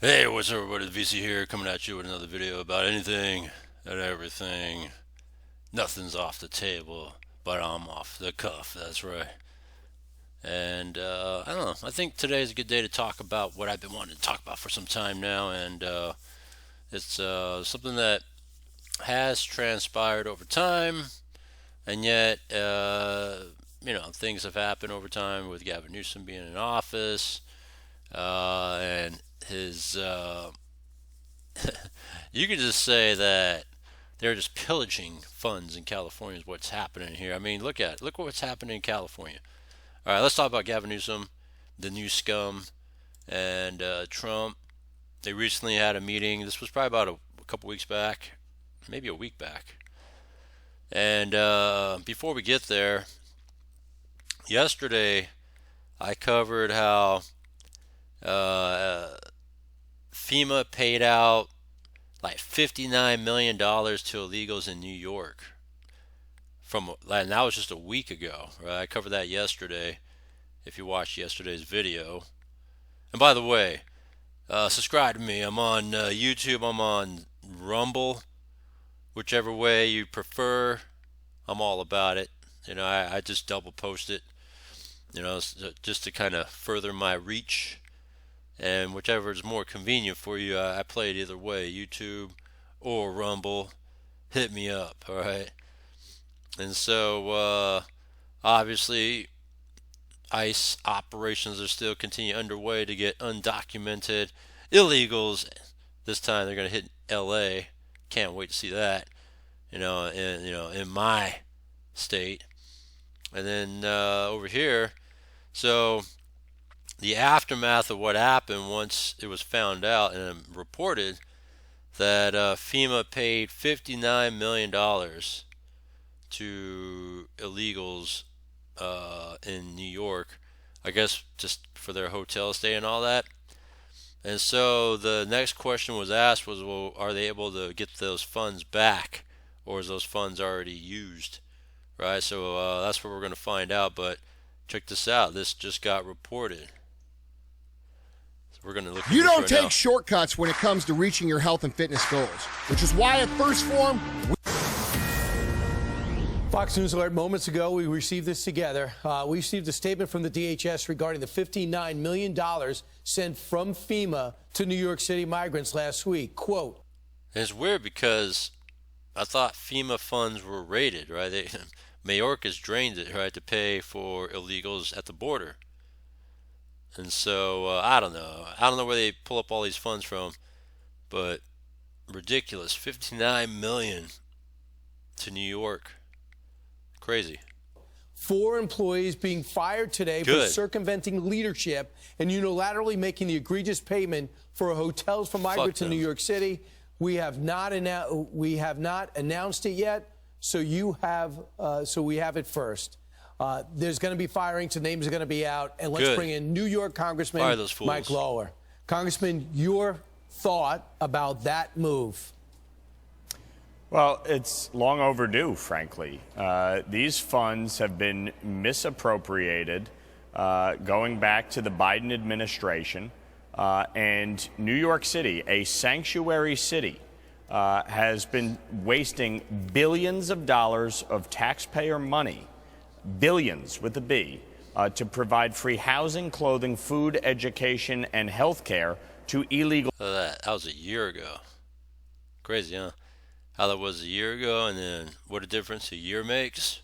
Hey, what's up, everybody? VC here, coming at you with another video about anything and everything. Nothing's off the table, but I'm off the cuff. That's right. And I don't know. I think today is a good day to talk about what I've been wanting to talk about for some time now, and it's something that has transpired over time, and yet things have happened over time with Gavin Newscum being in office, and his you could just say that they're just pillaging funds in California is what's happening here. I mean, look what's happening in California. All right, let's talk about Gavin Newsom, the new scum, and Trump. They recently had a meeting. This was probably about a couple weeks back, maybe a week back. And before we get there, yesterday I covered how FEMA paid out like $59 million to illegals in New York. And that was just a week ago, right? I covered that yesterday. If you watched yesterday's video, and by the way, subscribe to me. I'm on YouTube. I'm on Rumble. Whichever way you prefer, I'm all about it. I just double post it. Just to kind of further my reach. And whichever is more convenient for you, I play it either way, YouTube or Rumble. Hit me up, all right? And so, obviously, ICE operations are still continue underway to get undocumented illegals. This time they're going to hit LA. Can't wait to see that. In my state. And then over here, so the aftermath of what happened once it was found out and reported that FEMA paid $59 million to illegals in New York, I guess just for their hotel stay and all that. And so the next question was asked was, well, are they able to get those funds back, or is those funds already used? Right, so that's what we're going to find out. But check this out. This just got reported. So we're going to look at You this don't right take now. shortcuts when it comes to reaching your health and fitness goals, which is why at First Form, Fox News Alert moments ago, we received this together. We received a statement from the DHS regarding the $59 million sent from FEMA to New York City migrants last week. Quote, And it's weird because I thought FEMA funds were raided, right? Mayorkas drained it, right, to pay for illegals at the border. And so I don't know. I don't know where they pull up all these funds from, but ridiculous. $59 million to New York. Crazy. 4 employees being fired today for circumventing leadership and unilaterally making the egregious payment for hotels for migrants in New York City. We have not announced it yet, so we have it first. There's going to be firings, the names are going to be out, and let's bring in New York Congressman Mike Lawler. Congressman, your thought about that move? Well, it's long overdue, frankly. These funds have been misappropriated going back to the Biden administration. And New York City, a sanctuary city, has been wasting billions of dollars of taxpayer money, billions with a B, to provide free housing, clothing, food, education, and health care to illegal. That was a year ago. Crazy, huh? How that was a year ago, and then what a difference a year makes.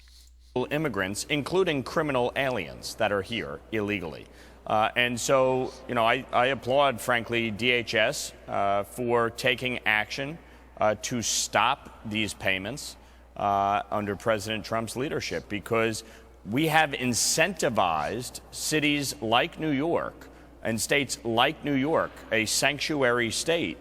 Immigrants, including criminal aliens that are here illegally. And so, I applaud, frankly, DHS for taking action to stop these payments under President Trump's leadership, because we have incentivized cities like New York and states like New York, a sanctuary state,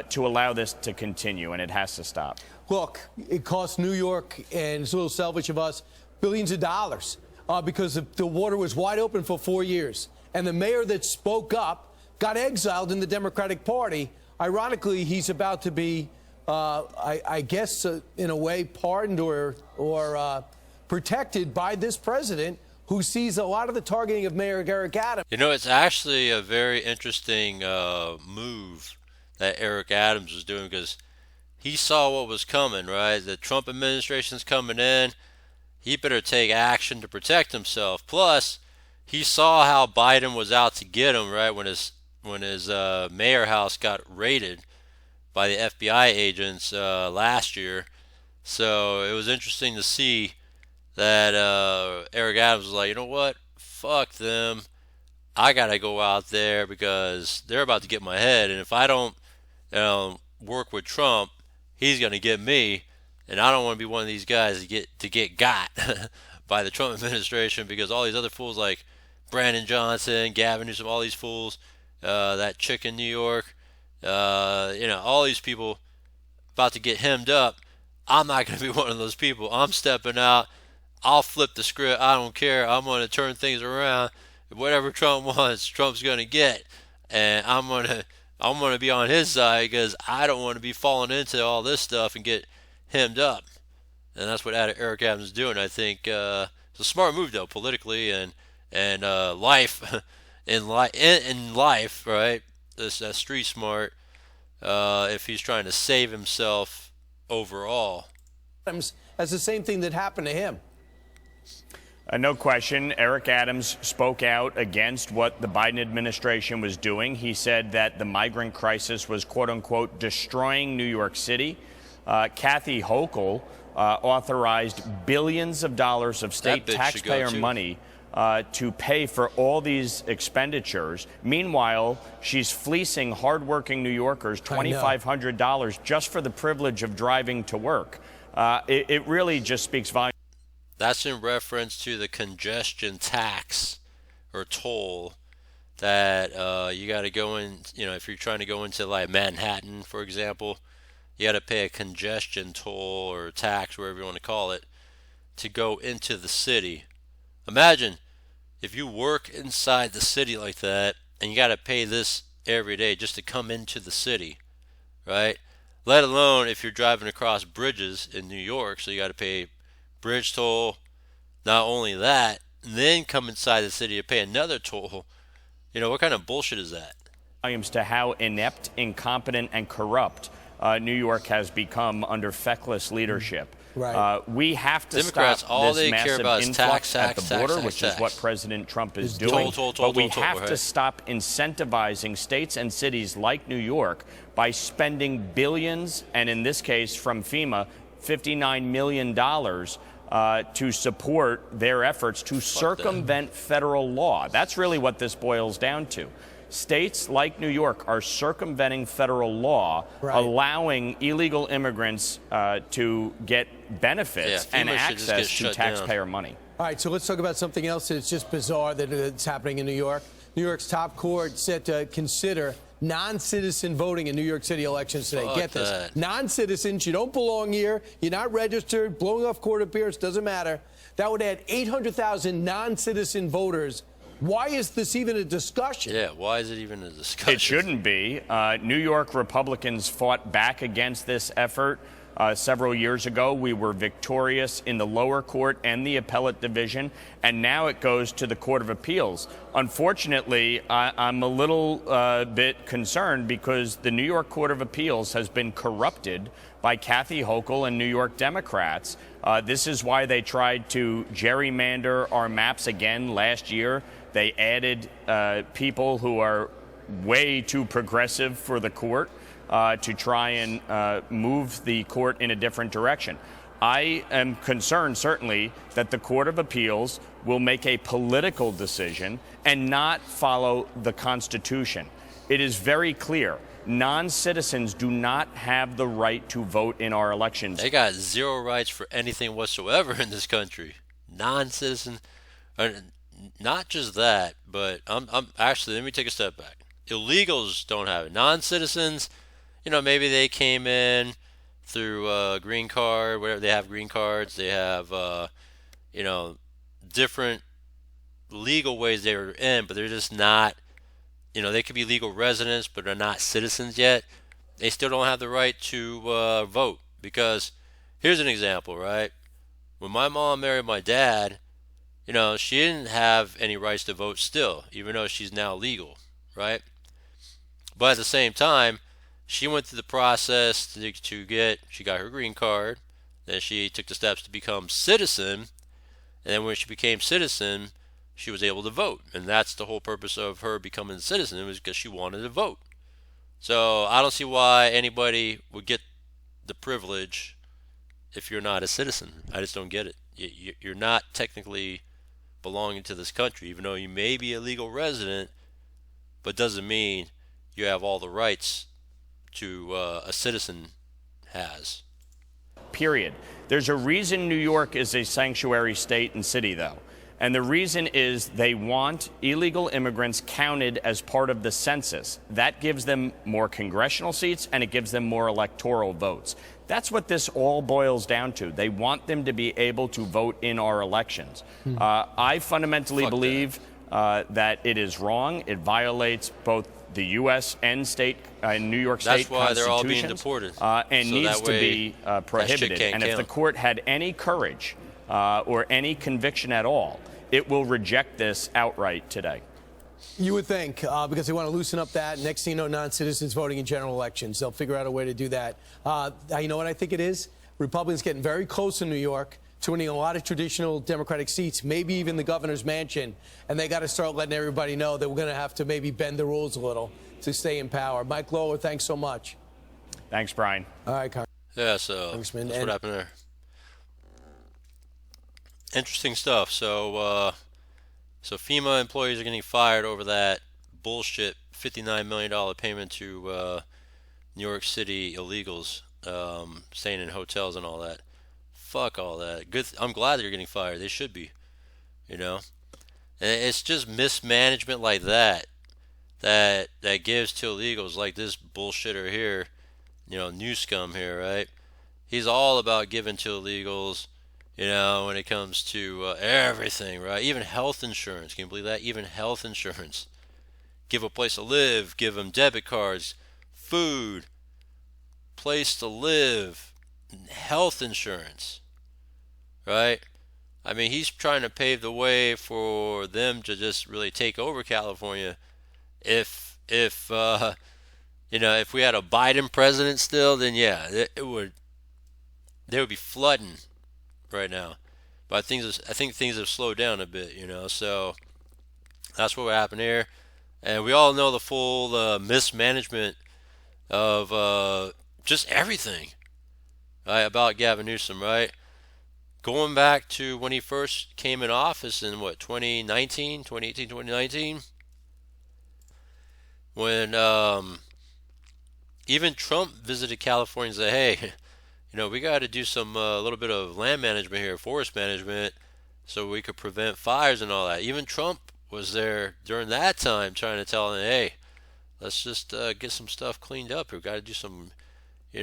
to allow this to continue, and it has to stop. Look, it cost New York, and it's a little selfish of us, billions of dollars because the water was wide open for 4 years. And the mayor that spoke up got exiled in the Democratic Party. Ironically, he's about to be, I guess, in a way, pardoned or protected by this president, who sees a lot of the targeting of Mayor Eric Adams. You know, it's actually a very interesting move that Eric Adams was doing, because he saw what was coming, right? The Trump administration's coming in. He better take action to protect himself. Plus, he saw how Biden was out to get him, right? When his mayor house got raided by the FBI agents last year. So it was interesting to see that Eric Adams was like, you know what? Fuck them. I gotta go out there because they're about to get my head, and if I don't, work with Trump, he's gonna get me, and I don't want to be one of these guys to get got by the Trump administration, because all these other fools like Brandon Johnson, Gavin Newscum, all these fools, that chick in New York, all these people about to get hemmed up. I'm not going to be one of those people. I'm stepping out. I'll flip the script. I don't care. I'm going to turn things around. Whatever Trump wants, Trump's going to get, and I'm going to be on his side, because I don't want to be falling into all this stuff and get hemmed up. And that's what Eric Adams is doing. I think it's a smart move, though, politically and life in life, right? This street smart. If he's trying to save himself overall. Adams has the same thing that happened to him. No question. Eric Adams spoke out against what the Biden administration was doing. He said that the migrant crisis was, quote unquote, destroying New York City. Kathy Hochul authorized billions of dollars of state taxpayer money to pay for all these expenditures. Meanwhile, she's fleecing hardworking New Yorkers $2,500 just for the privilege of driving to work. It really just speaks volumes. That's in reference to the congestion tax or toll that you got to go in. If you're trying to go into like Manhattan, for example, you got to pay a congestion toll or tax, whatever you want to call it, to go into the city. Imagine if you work inside the city like that and you got to pay this every day just to come into the city, right? Let alone if you're driving across bridges in New York, so you got to pay bridge toll. Not only that, then come inside the city to pay another toll. What kind of bullshit is that? Volumes to how inept, incompetent, and corrupt New York has become under feckless leadership. Right. We have to Democrats, stop all this they massive care about is influx tax, at the border, tax, which tax. is what President Trump is doing. But we have to stop incentivizing states and cities like New York by spending billions, and in this case from FEMA, $59 million to support their efforts to circumvent federal law. That's really what this boils down to. States like New York are circumventing federal law, allowing illegal immigrants to get benefits and access to taxpayer money. All right, so let's talk about something else that's just bizarre that's happening in New York. New York's top court set to consider non-citizen voting in New York City elections today. Get this. Non-citizens, you don't belong here, you're not registered, blowing off court appearance, doesn't matter. That would add 800,000 non-citizen voters. Why is this even a discussion? Yeah, why is it even a discussion? It shouldn't be. New York Republicans fought back against this effort several years ago. We were victorious in the lower court and the appellate division, and now it goes to the Court of Appeals. Unfortunately, I'm a little bit concerned because the New York Court of Appeals has been corrupted by Kathy Hochul and New York Democrats. This is why they tried to gerrymander our maps again last year. They added people who are way too progressive for the court to try and move the court in a different direction. I am concerned, certainly, that the Court of Appeals will make a political decision and not follow the Constitution. It is very clear. Non-citizens do not have the right to vote in our elections. They got zero rights for anything whatsoever in this country. Non-citizen, not just that, but I'm actually, let me take a step back. Illegals don't have it. Non-citizens, maybe they came in through a green card, whatever. They have green cards. They have, different legal ways they were in, but they're just not, they could be legal residents, but they're not citizens yet. They still don't have the right to vote, because here's an example, right? When my mom married my dad, she didn't have any rights to vote still, even though she's now legal, right? But at the same time, she went through the process she got her green card, then she took the steps to become citizen, and then when she became citizen, she was able to vote. And that's the whole purpose of her becoming a citizen, was because she wanted to vote. So I don't see why anybody would get the privilege if you're not a citizen. I just don't get it. You're not technically belonging to this country, even though you may be a legal resident, but doesn't mean you have all the rights to a citizen has. Period. There's a reason New York is a sanctuary state and city, though. And the reason is they want illegal immigrants counted as part of the census. That gives them more congressional seats and it gives them more electoral votes. That's what this all boils down to. They want them to be able to vote in our elections. I fundamentally believe that it is wrong. It violates both the U.S. and state, New York State That's why they're all being constitutions, deported. and So needs that to way be prohibited. And if the court had any courage or any conviction at all, it will reject this outright today. You would think, because they want to loosen up that. Next thing you know, non-citizens voting in general elections. They'll figure out a way to do that. You know what I think it is? Republicans getting very close in New York to winning a lot of traditional Democratic seats, maybe even the governor's mansion. And they got to start letting everybody know that we're going to have to maybe bend the rules a little to stay in power. Mike Lawler, thanks so much. Thanks, Brian. All right, Yeah, so that's what happened there. Interesting stuff. So FEMA employees are getting fired over that bullshit $59 million payment to New York City illegals staying in hotels and all that. Fuck all that. Good. I'm glad they're getting fired. They should be. And it's just mismanagement like that gives to illegals like this bullshitter here. Newscum here, right? He's all about giving to illegals. When it comes to everything, right? Even health insurance. Can you believe that? Even health insurance. Give a place to live. Give them debit cards, food, place to live, health insurance, right? I mean, he's trying to pave the way for them to just really take over California. If we had a Biden president still, then yeah, they would be flooding right now. But I think things have slowed down a bit, so that's what happened here. And we all know the full mismanagement of just everything, right, about Gavin Newsom, right? Going back to when he first came in office in 2018, 2019, when even Trump visited California and said, hey, we got to do some little bit of land management here, forest management, so we could prevent fires and all that. Even Trump was there during that time trying to tell them, hey, let's just get some stuff cleaned up. We've got to do some, what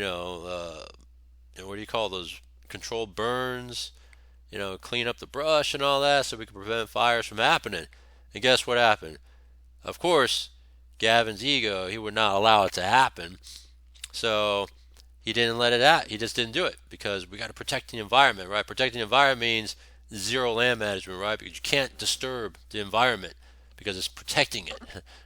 do you call those, controlled burns, clean up the brush and all that so we can prevent fires from happening. And guess what happened? Of course, Gavin's ego, he would not allow it to happen. So he didn't let it out. He just didn't do it because we got to protect the environment, right? Protecting the environment means zero land management, right? Because you can't disturb the environment because it's protecting it,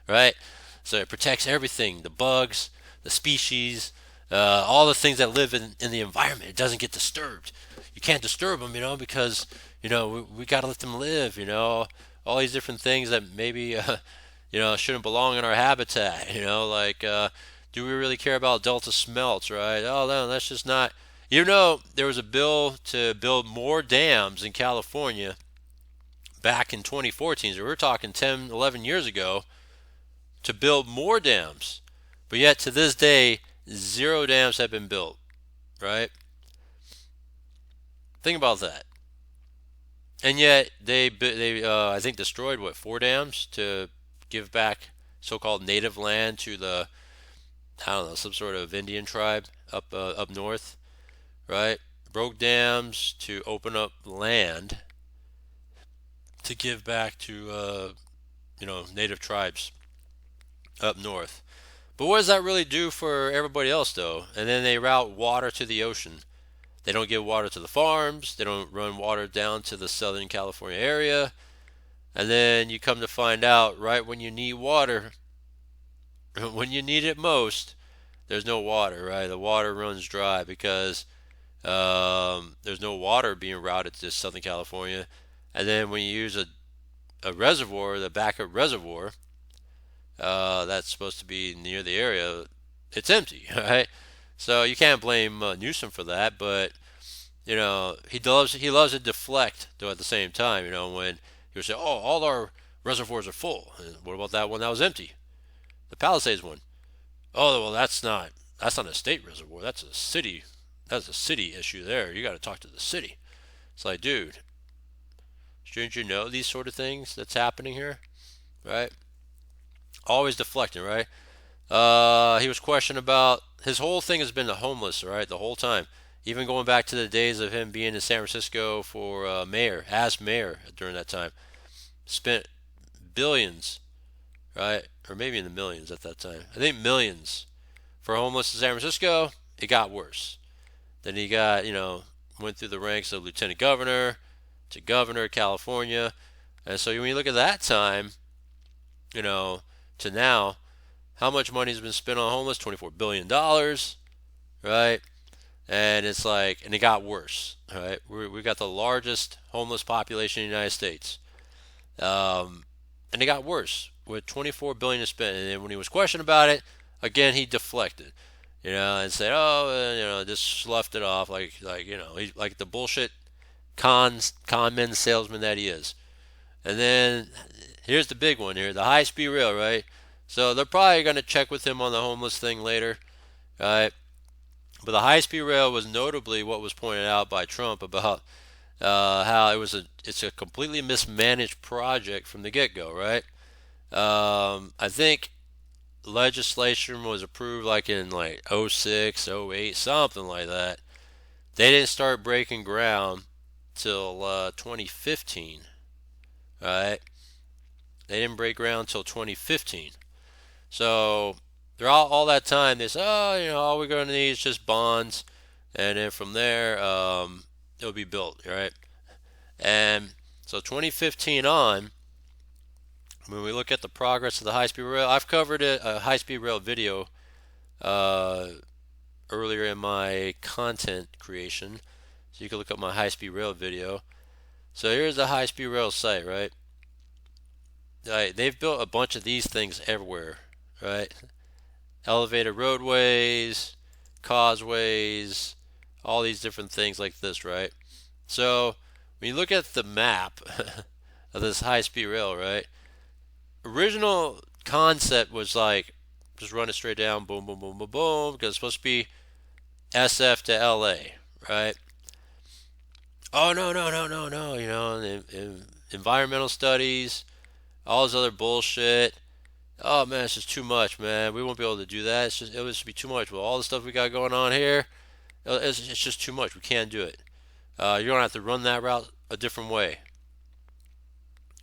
right? So it protects everything, the bugs, the species, all the things that live in the environment. It doesn't get disturbed. You can't disturb them, because, we got to let them live, all these different things that maybe, shouldn't belong in our habitat, like, do we really care about Delta smelts, right? Oh, no, that's just not. There was a bill to build more dams in California back in 2014. So we're talking 10, 11 years ago to build more dams. But yet to this day, 0 dams have been built, right? Think about that. And yet they I think destroyed 4 dams to give back so-called native land to the, I don't know, some sort of Indian tribe up north, right? Broke dams to open up land to give back to native tribes up north. But what does that really do for everybody else, though? And then they route water to the ocean. They don't give water to the farms. They don't run water down to the Southern California area. And then you come to find out right when you need water, when you need it most, there's no water, right? The water runs dry because there's no water being routed to Southern California. And then when you use a reservoir, the backup reservoir, that's supposed to be near the area, it's empty, right? So you can't blame Newsom for that, but he loves to deflect though at the same time. When he would say, "Oh, all our reservoirs are full," and what about that one that was empty, the Palisades one? Oh, well, that's not a state reservoir. That's a city. That's a city issue there. You got to talk to the city. It's like, dude, shouldn't you know these sort of things that's happening here, right? Always deflecting, right? He was questioned about his whole thing has been the homeless, right? The whole time, even going back to the days of him being in San Francisco for as mayor during that time, spent billions, right, or maybe in the millions at that time. I think millions for homeless in San Francisco. It got worse. Then he got, went through the ranks of lieutenant governor to governor of California, and so when you look at that time, to now, how much money has been spent on homeless? $24 billion, right? And it's like, and it got worse, right? We got the largest homeless population in the United States. And it got worse with $24 billion to spend. And then when he was questioned about it, again, he deflected, and said, oh, just sloughed it off like he's like the bullshit con man salesman that he is. And then here's the big one here, the high-speed rail, right? So they're probably going to check with him on the homeless thing later, right? But the high-speed rail was notably what was pointed out by Trump about how it's a completely mismanaged project from the get-go, right? I think legislation was approved like in like '06, '08, something like that. They didn't start breaking ground till 2015, right? They didn't break ground till 2015. So they're all that time they say, oh, all we're going to need is just bonds, and then from there it'll be built, right? And so 2015 on, when we look at the progress of the high-speed rail, I've covered a high-speed rail video earlier in my content creation, so you can look up my high-speed rail video. So here's the high-speed rail site, right? They've built a bunch of these things everywhere, right? Elevated roadways, causeways, all these different things like this, right? So when you look at the map of this high-speed rail, right? Original concept was like just run it straight down, boom, boom, boom, boom, boom, because it's supposed to be SF to LA, right? Oh, no, no, no, no, no, environmental studies, all this other bullshit. Oh man, it's just too much, man. We won't be able to do that. It would just be too much. With all the stuff we got going on here, it's just too much. We can't do it. You're gonna have to run that route a different way.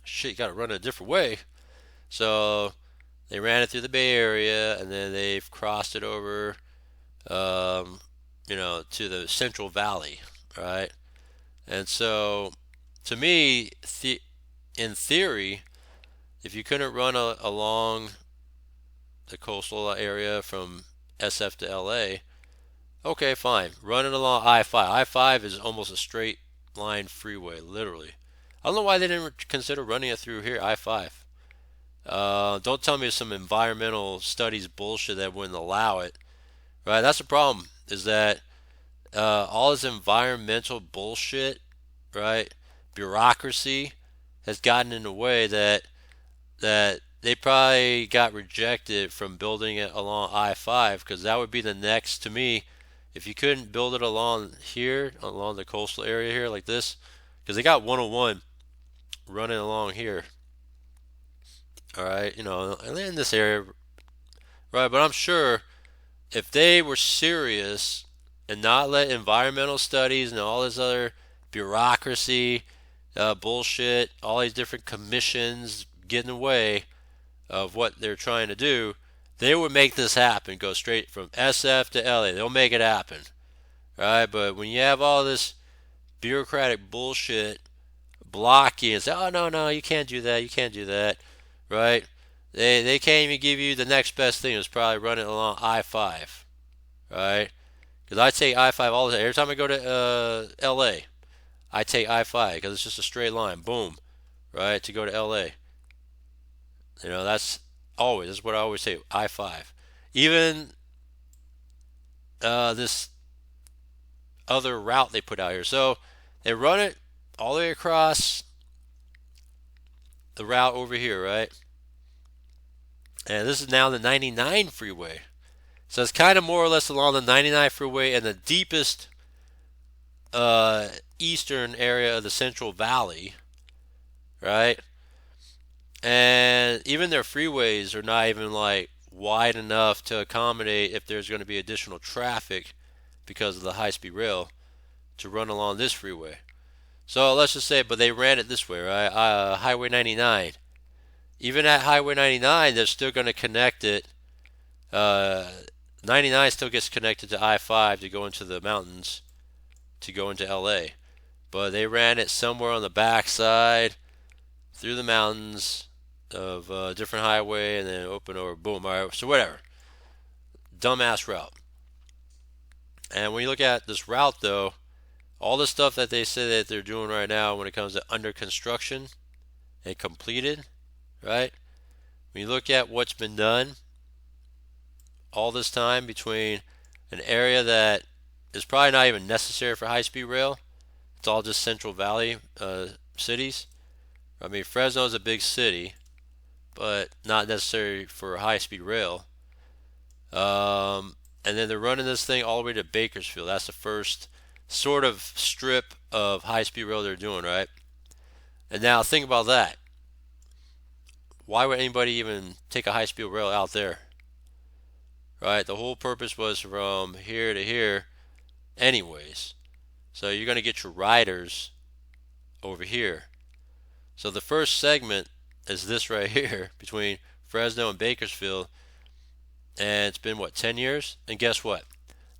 Shit, you gotta run it a different way. So they ran it through the Bay Area, and then they've crossed it over, to the Central Valley, right? And so, to me, in theory, if you couldn't run along the coastal area from SF to LA, okay, fine. Run it along I-5. I-5 is almost a straight line freeway, literally. I don't know why they didn't consider running it through here, I-5. Don't tell me some environmental studies bullshit that wouldn't allow it, right? That's the problem, is that all this environmental bullshit, right, bureaucracy has gotten in the way that they probably got rejected from building it along I-5, because that would be the next, to me, if you couldn't build it along here, along the coastal area here like this, because they got 101 running along here, all right, and in this area, right? But I'm sure if they were serious and not let environmental studies and all this other bureaucracy, bullshit, all these different commissions get in the way of what they're trying to do, they would make this happen. Go straight from SF to LA. They'll make it happen. right? But when you have all this bureaucratic bullshit blocking and say, oh, no, no, you can't do that, you can't do that, right? They can't even give you the next best thing. It's probably running along I-5, right? Because I take I-5 all the time. Every time I go to L.A., I take I-5 because it's just a straight line, boom, right, to go to L.A. That's what I always say, I-5. Even this other route they put out here. So they run it all the way across the route over here, right? And this is now the 99 freeway. So it's kind of more or less along the 99 freeway and the deepest eastern area of the Central Valley, right? And even their freeways are not even like wide enough to accommodate if there's going to be additional traffic because of the high-speed rail to run along this freeway. So let's just say, but they ran it this way, right? Highway 99. Even at Highway 99, they're still going to connect it. 99 still gets connected to I-5 to go into the mountains, to go into LA. But they ran it somewhere on the backside through the mountains of a different highway and then open over, boom, all right, so whatever. Dumbass route. And when you look at this route, though, all the stuff that they say that they're doing right now when it comes to under construction and completed, right? When you look at what's been done all this time between an area that is probably not even necessary for high-speed rail, it's all just Central Valley cities. I mean, Fresno is a big city, but not necessary for high-speed rail. And then they're running this thing all the way to Bakersfield. That's the first sort of strip of high-speed rail they're doing, right? And now think about that. Why would anybody even take a high-speed rail out there? Right? The whole purpose was from here to here anyways. So you're going to get your riders over here. So the first segment is this right here between Fresno and Bakersfield. And it's been, 10 years? And guess what?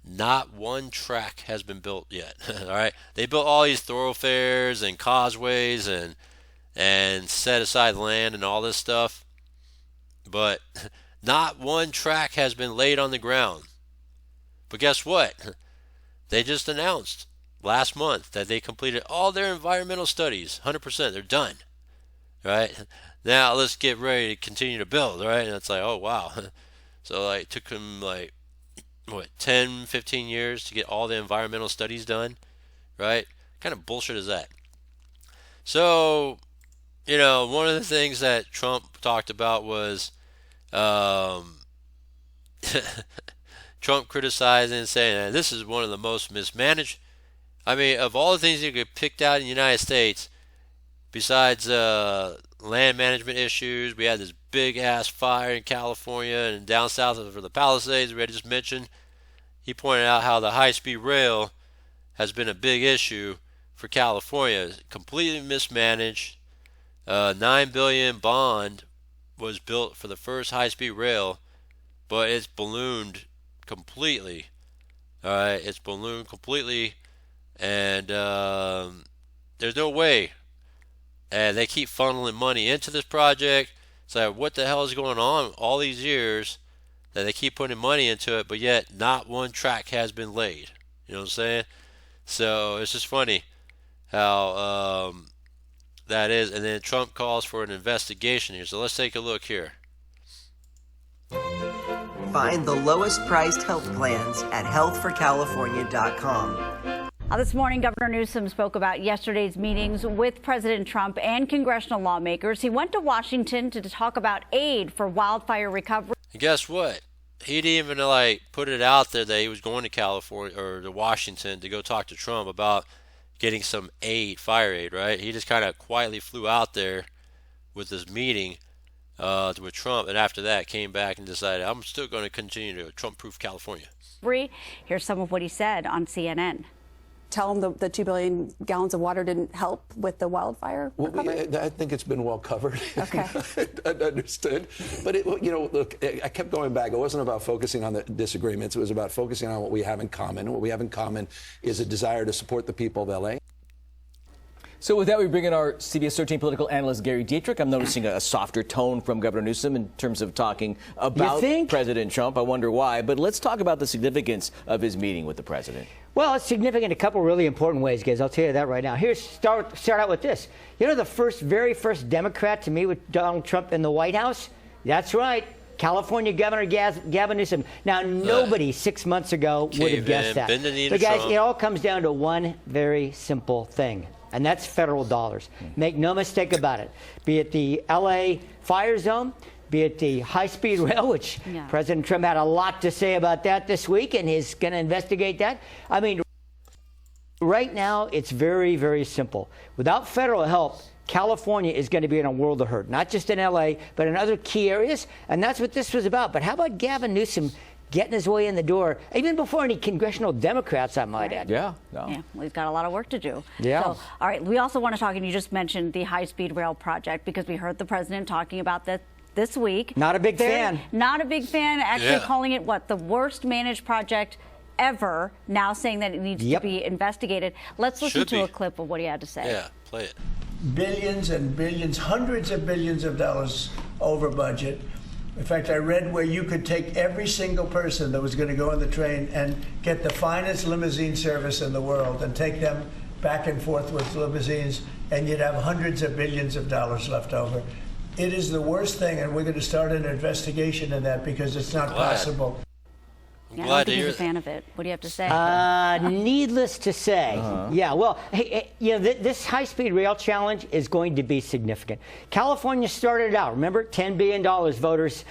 Not one track has been built yet. All right? They built all these thoroughfares and causeways and set aside land and all this stuff. But not one track has been laid on the ground. But guess what? They just announced last month that they completed all their environmental studies. 100%. They're done. Right? Now let's get ready to continue to build. Right? And it's like, oh, wow. So it took them 10, 15 years to get all the environmental studies done, right? What kind of bullshit is that? So, one of the things that Trump talked about was Trump criticizing and saying this is one of the most mismanaged. I mean, of all the things you could pick out in the United States, besides land management issues, we had this big ass fire in California and down south of the Palisades we had just mentioned. He pointed out how the high-speed rail has been a big issue for California. Completely mismanaged. $9 billion bond was built for the first high-speed rail, but it's ballooned completely. All right, it's ballooned completely, and there's no way. And they keep funneling money into this project. So what the hell is going on all these years that they keep putting money into it, but yet not one track has been laid? You know what I'm saying? So it's just funny how that is. And then Trump calls for an investigation here. So let's take a look here. Find the lowest priced health plans at healthforcalifornia.com. This morning, Governor Newscum spoke about yesterday's meetings with President Trump and congressional lawmakers. He went to Washington to talk about aid for wildfire recovery. And guess what? He didn't even put it out there that he was going to California or to Washington to go talk to Trump about getting some aid, fire aid, right? He just kind of quietly flew out there with this meeting with Trump, and after that came back and decided, I'm still going to continue to Trump-proof California. Here's some of what he said on CNN. tell them the 2 billion gallons of water didn't help with the wildfire recovery? I think it's been well covered. Okay. Understood. But, look, I kept going back. It wasn't about focusing on the disagreements. It was about focusing on what we have in common. And what we have in common is a desire to support the people of L.A. So with that, we bring in our CBS 13 political analyst, Gary Dietrich. I'm noticing a softer tone from Governor Newsom in terms of talking about President Trump. I wonder why. But let's talk about the significance of his meeting with the president. Well, it's significant in a couple really important ways, guys. I'll tell you that right now. Here's start out with this. You know the very first Democrat to meet with Donald Trump in the White House? That's right. California Governor Gavin Newsom. Now, nobody 6 months ago would have guessed that. But guys, it all comes down to one very simple thing. And that's federal dollars. Make no mistake about it. Be it the L.A. fire zone, be it the high-speed rail, which President Trump had a lot to say about that this week, and he's going to investigate that. I mean, right now, it's very, very simple. Without federal help, California is going to be in a world of hurt, not just in L.A., but in other key areas. And that's what this was about. But how about Gavin Newsom getting his way in the door, even before any congressional Democrats, I might add. Yeah, we've got a lot of work to do. Yeah. So, all right, we also want to talk, and you just mentioned the high-speed rail project, because we heard the president talking about that this week. Not a big fan. Not a big fan, actually calling it, the worst managed project ever, now saying that it needs to be investigated. Let's listen to a clip of what he had to say. Yeah, play it. Billions and billions, hundreds of billions of dollars over budget. In fact, I read where you could take every single person that was going to go on the train and get the finest limousine service in the world and take them back and forth with limousines, and you'd have hundreds of billions of dollars left over. It is the worst thing, and we're going to start an investigation in that because it's not possible. Yeah, I don't think he's a fan of it. What do you have to say? Needless to say, well, this high-speed rail challenge is going to be significant. California started out, remember, $10 billion voters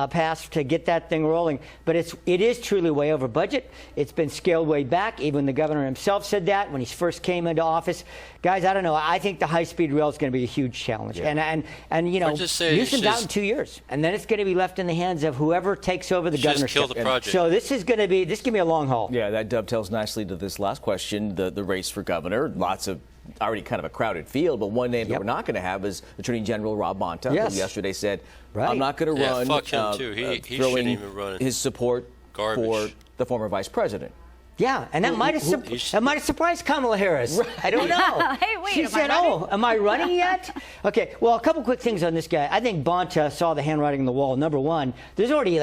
passed to get that thing rolling, but it is truly way over budget. It's been scaled way back. Even the governor himself said that when he first came into office. Guys, I don't know. I think the high-speed rail is going to be a huge challenge, and Newsom's out in 2 years, and then it's going to be left in the hands of whoever takes over the governorship. Kill the project. So this is going to be a long haul. Yeah, that dovetails nicely to this last question, the race for governor. Lots of already kind of a crowded field, but one name that we're not going to have is Attorney General Rob Bonta, who yesterday said, I'm not going to run. Fuck him too. He shouldn't even run. His support for the former vice president. Yeah, and that might have surprised Kamala Harris. Right. I don't know. Hey, wait, she said, am I running yet? Okay, well, a couple quick things on this guy. I think Bonta saw the handwriting on the wall. Number one, there's already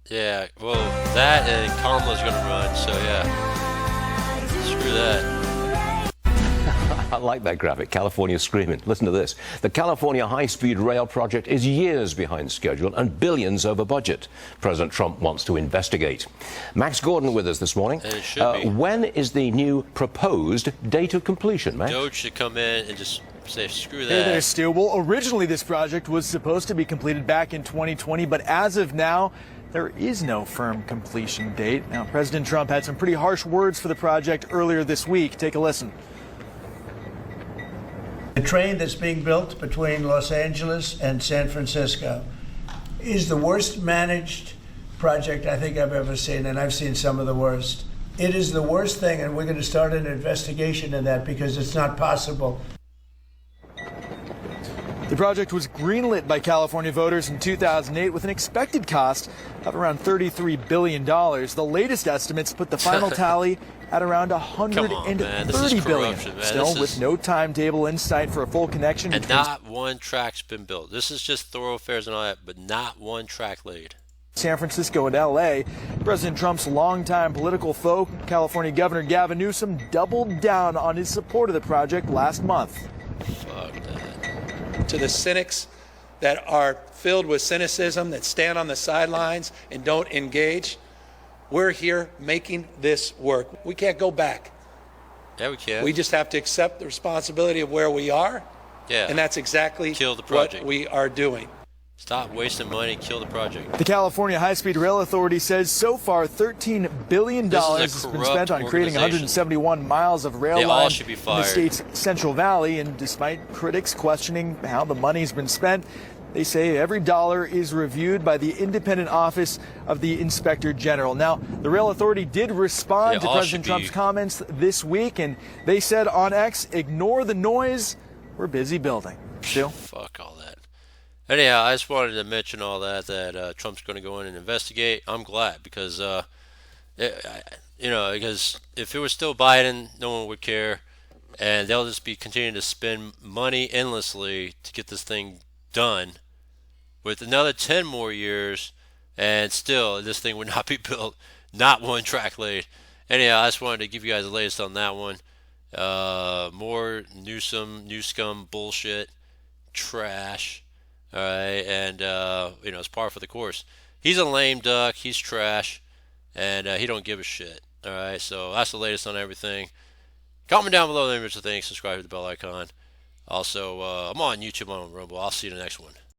Yeah, well, that and Kamala's going to run, so screw that. I like that graphic, California screaming. Listen to this. The California high-speed rail project is years behind schedule and billions over budget. President Trump wants to investigate. Max Gordon with us this morning. And it should be. When is the new proposed date of completion, Max? Doge should come in and just say, screw that. Hey there, Stu. Well, originally this project was supposed to be completed back in 2020, but as of now, there is no firm completion date. Now, President Trump had some pretty harsh words for the project earlier this week. Take a listen. The train that's being built between Los Angeles and San Francisco is the worst managed project I think I've ever seen, and I've seen some of the worst. It is the worst thing, and we're going to start an investigation in that because it's not possible. The project was greenlit by California voters in 2008 with an expected cost of around $33 billion. The latest estimates put the final tally at around $130 billion. Still, with no timetable in sight for a full connection. And not one track's been built. This is just thoroughfares and all that, but not one track laid. San Francisco and L.A. President Trump's longtime political foe, California Governor Gavin Newsom, doubled down on his support of the project last month. Fuck that. To the cynics that are filled with cynicism, that stand on the sidelines and don't engage, we're here making this work. We can't go back. Yeah, we can. We just have to accept the responsibility of where we are. Yeah. And that's exactly what we are doing. Stop wasting money, kill the project. The California High-Speed Rail Authority says so far $13 billion has been spent on creating 171 miles of rail line in the state's Central Valley. And despite critics questioning how the money's been spent, They say every dollar is reviewed by the independent office of the Inspector General. Now, the Rail Authority did respond to President Trump's comments this week, and they said on X, ignore the noise, we're busy building. Still? Fuck all that. Anyhow, I just wanted to mention all that Trump's going to go in and investigate. I'm glad because, because if it was still Biden, no one would care, and they'll just be continuing to spend money endlessly to get this thing done with another 10 more years, and still this thing would not be built, not one track laid. Anyhow, I just wanted to give you guys the latest on that one. More Newscum bullshit, trash. All right, and it's par for the course. He's a lame duck. He's trash, and he don't give a shit. All right, so that's the latest on everything. Comment down below the image of things. Subscribe to the bell icon. Also, I'm on YouTube, I'm on Rumble. I'll see you in the next one.